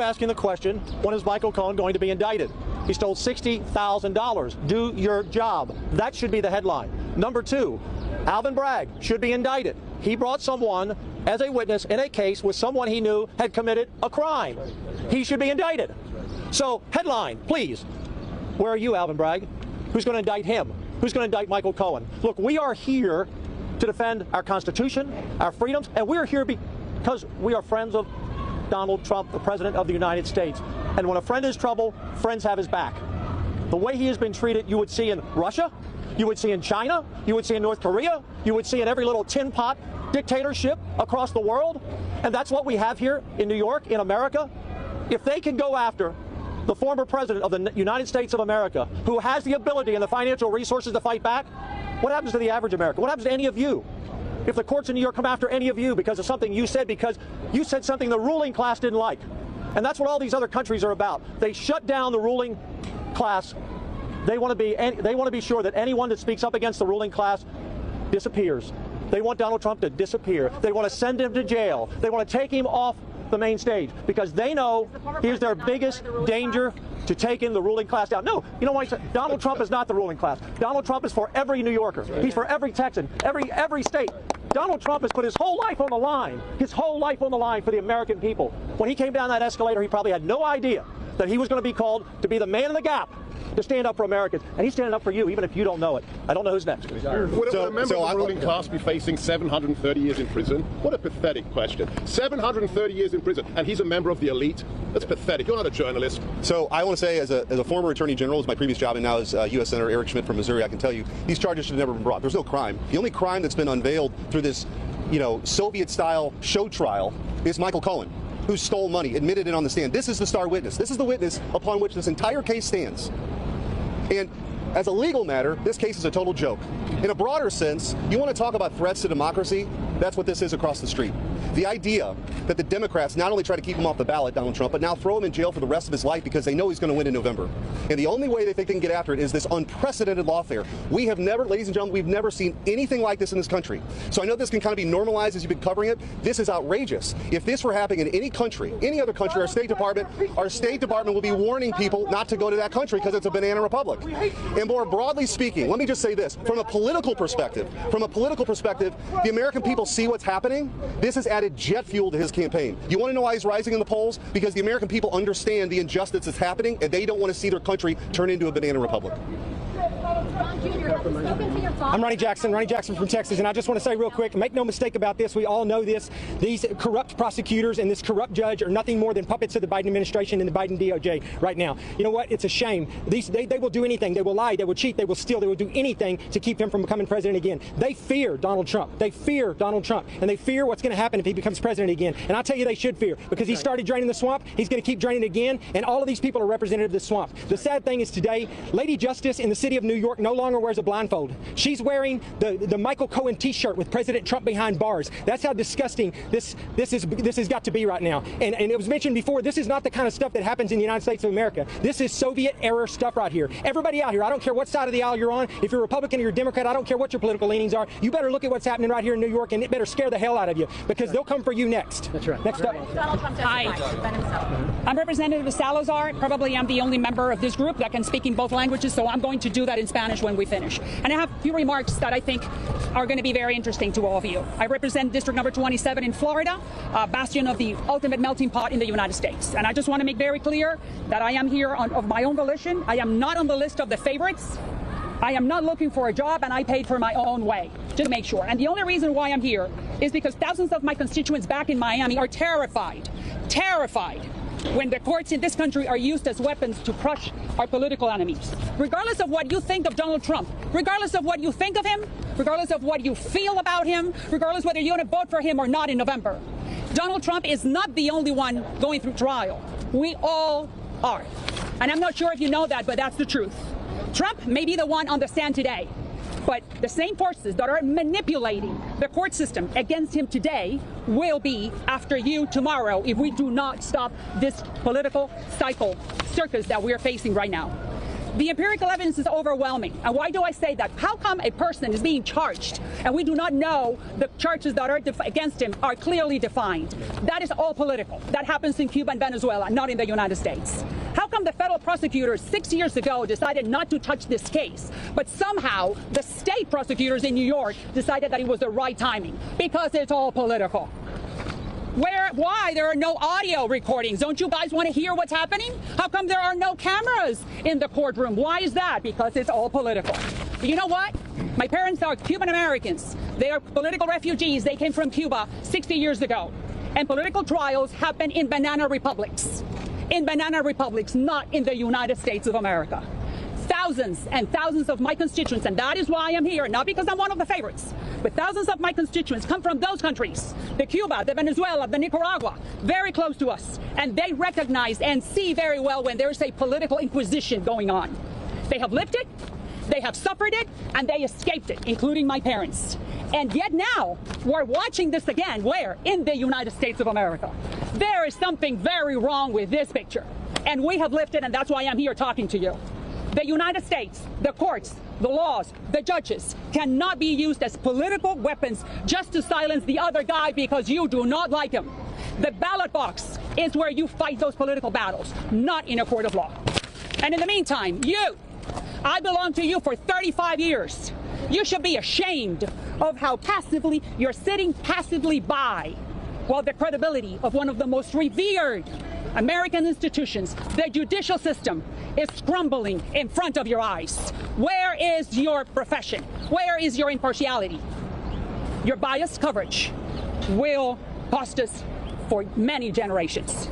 Asking the question, when is Michael Cohen going to be indicted? He stole $60,000. Do your job. That should be the headline. Number two, Alvin Bragg should be indicted. He brought someone as a witness in a case with someone he knew had committed a crime. He should be indicted. So, headline, please. Where are you, Alvin Bragg? Who's going to indict him? Who's going to indict Michael Cohen? Look, we are here to defend our Constitution, our freedoms, and we're here because we are friends of Donald Trump, the President of the United States. And when a friend is in trouble, friends have his back. The way he has been treated, you would see in Russia, you would see in China, you would see in North Korea, you would see in every little tin pot dictatorship across the world. And that's what we have here in New York, in America. If they can go after the former president of the United States of America, who has the ability and the financial resources to fight back, what happens to the average American? What happens to any of you? If the courts in New York come after any of you because of something you said, because you said something the ruling class didn't like. And that's what all these other countries are about. They shut down the ruling class. They want to be sure that anyone that speaks up against the ruling class disappears. They want Donald Trump to disappear. They want to send him to jail. They want to take him off the main stage because they know he's their biggest danger to taking the ruling class down. No, you know why? Donald Trump is not the ruling class. Donald Trump is for every New Yorker. He's for every Texan, every state. Donald Trump has put his whole life on the line, for the American people. When he came down that escalator, he probably had no idea that he was going to be called to be the man in the gap to stand up for Americans. And he's standing up for you, even if you don't know it. I don't know who's next. Would a member of the ruling class be facing 730 years in prison? What a pathetic question. 730 years in prison, and he's a member of the elite? That's pathetic. You're not a journalist. So I want to say, as a former attorney general, as my previous job, and now as U.S. Senator Eric Schmidt from Missouri, I can tell you these charges should have never been brought. There's no crime. The only crime that's been unveiled through this, Soviet-style show trial is Michael Cohen, who stole money, admitted it on the stand. This is the star witness. This is the witness upon which this entire case stands. And as a legal matter, this case is a total joke. In a broader sense, you want to talk about threats to democracy? That's what this is across the street. The idea that the Democrats not only try to keep him off the ballot, Donald Trump, but now throw him in jail for the rest of his life because they know he's going to win in November. And the only way they think they can get after it is this unprecedented lawfare. We have never, ladies and gentlemen, we've never seen anything like this in this country. So I know this can kind of be normalized as you've been covering it. This is outrageous. If this were happening in any country, any other country, our State Department will be warning people not to go to that country because it's a banana republic. And more broadly speaking, let me just say this, from a political perspective, the American people see what's happening. This has added jet fuel to his campaign. You want to know why he's rising in the polls? Because the American people understand the injustice that's happening, and they don't want to see their country turn into a banana republic. I'm Ronnie Jackson from Texas, and I just want to say real quick, make no mistake about this, we all know this, these corrupt prosecutors and this corrupt judge are nothing more than puppets of the Biden administration and the Biden DOJ right now. You know what? It's a shame. They will do anything. They will lie, they will cheat, they will steal, they will do anything to keep him from becoming president again. They fear Donald Trump. They fear Donald Trump, and they fear what's going to happen if he becomes president again. And I'll tell you, they should fear, because he started draining the swamp, he's going to keep draining it again, and all of these people are representative of the swamp. The sad thing is today, Lady Justice in the city of New York no longer wears a blindfold. She's wearing the Michael Cohen t-shirt with President Trump behind bars. That's how disgusting this has got to be right now. And it was mentioned before, this is not the kind of stuff that happens in the United States of America. This is Soviet era stuff right here. Everybody out here, I don't care what side of the aisle you're on, if you're Republican or you're Democrat, I don't care what your political leanings are, you better look at what's happening right here in New York, and it better scare the hell out of you, because they'll come for you next. That's right. Next up. Hi. I'm Representative Salazar. Probably I'm the only member of this group that can speak in both languages, so I'm going to do that in Spanish when we finish. And I have a few remarks that I think are going to be very interesting to all of you. I represent District Number 27 in Florida, a bastion of the ultimate melting pot in the United States. And I just want to make very clear that I am here of my own volition. I am not on the list of the favorites. I am not looking for a job, and I paid for my own way, just to make sure. And the only reason why I'm here is because thousands of my constituents back in Miami are terrified when the courts in this country are used as weapons to crush our political enemies. Regardless of what you think of Donald Trump, regardless of what you think of him, regardless of what you feel about him, regardless whether you're going to vote for him or not in November, Donald Trump is not the only one going through trial. We all are. And I'm not sure if you know that, but that's the truth. Trump may be the one on the stand today, but the same forces that are manipulating the court system against him today will be after you tomorrow if we do not stop this political cycle circus that we're facing right now. The empirical evidence is overwhelming. And why do I say that? How come a person is being charged and we do not know the charges that are against him are clearly defined? That is all political. That happens in Cuba and Venezuela, not in the United States. How come the federal prosecutors 6 years ago decided not to touch this case, but somehow the state prosecutors in New York decided that it was the right timing? Because it's all political. Why there are no audio recordings? Don't you guys want to hear what's happening? How come there are no cameras in the courtroom? Why is that? Because it's all political. But you know what? My parents are Cuban Americans. They are political refugees. They came from Cuba 60 years ago. And political trials happen in banana republics. In banana republics, not in the United States of America. Thousands and thousands of my constituents, and that is why I'm here, not because I'm one of the favorites, but thousands of my constituents come from those countries, the Cuba, the Venezuela, the Nicaragua, very close to us, and they recognize and see very well when there's a political inquisition going on. They have lived it, they have suffered it, and they escaped it, including my parents. And yet now, we're watching this again, where? In the United States of America. There is something very wrong with this picture, and we have lived it, and that's why I'm here talking to you. The United States, the courts, the laws, the judges cannot be used as political weapons just to silence the other guy because you do not like him. The ballot box is where you fight those political battles, not in a court of law. And in the meantime, I belong to you for 35 years. You should be ashamed of how passively you're sitting passively by while the credibility of one of the most revered American institutions, the judicial system, is crumbling in front of your eyes. Where is your profession? Where is your impartiality? Your biased coverage will cost us for many generations.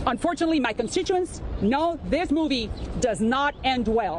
Unfortunately, my constituents know this movie does not end well.